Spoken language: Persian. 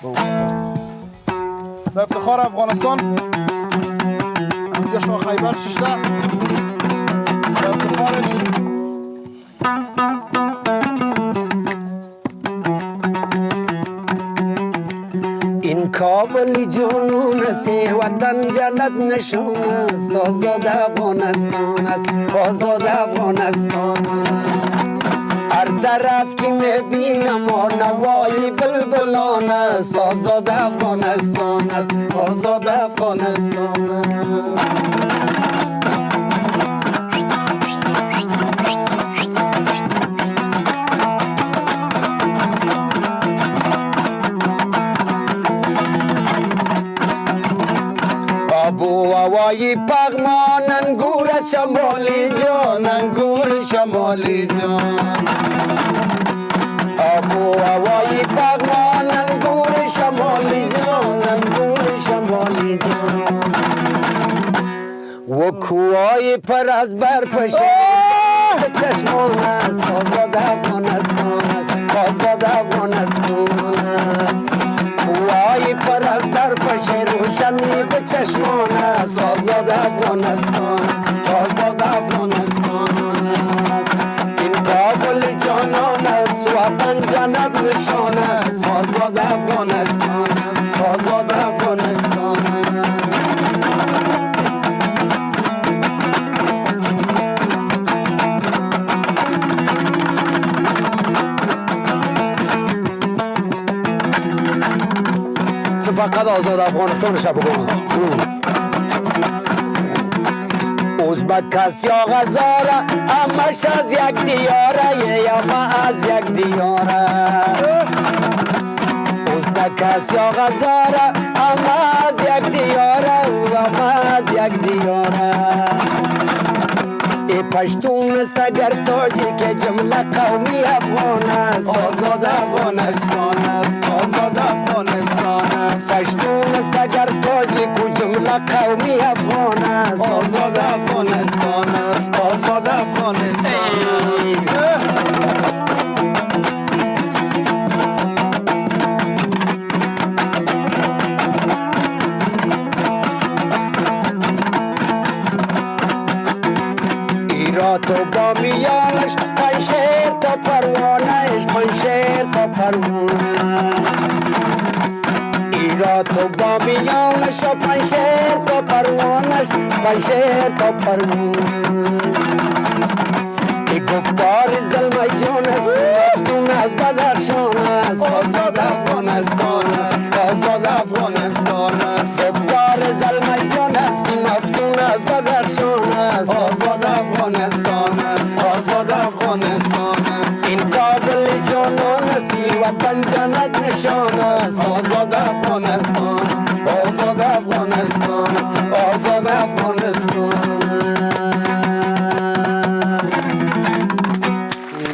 به افتخار افغانستان همینجا شاه خیبر ششته به افتخارش این کابل جنون است وطن جنت نشون است آزاد افغانستان است آزاد افغانستان است هر طرف که میبینم نوای بلبلان است آزاد افغانستان است آزاد افغانستان است آبو هوای پغمان انگور شمالی جان انگور شمالی جان آبو هوای پغمان انگور شمالی جان انگور شمالی جان و کوهای پر از برف چشمان است آزاد افغانستان است آزاد افغانستان است کوهای پر از برف روشنی به چشمان است آزاد افغانستان آزاد افغانستان این کابل جانان است وطن جنت نشان است آزاد افغانستان است آزاد افغانستان فقط آزاد افغانستان شب بگم ازبک است یا غزاره همش از یک دیاره یا ما از یک دیاره ازبک است یا غزاره همه از یک دیاره و ما از یک دیاره ای پشتون است اگر تاجی که جمله قومی افغان است آزاد افغانستان است آزاد افغانستان است پشتون است اگر تاجی که جمله قومی افغان است آزاد افغانستان است آزاد افغانستان است ایرا تو با میانش پنشیر تا پروانهش پنشیر تا پروانه ایرا تو با میانش پنشیر تا پروانش پنشیر تا پروانه ای گفتار ظلمه جان است مفتون از بدرشان است آزاد افغانستان است آزاد افغانستان است گفتار ظلمه جان است مفتون از بدرشان است آزاد افغانستان است آزاد افغانستان است این کابل جانان است وطن جنت نشان است آزاد افغانستان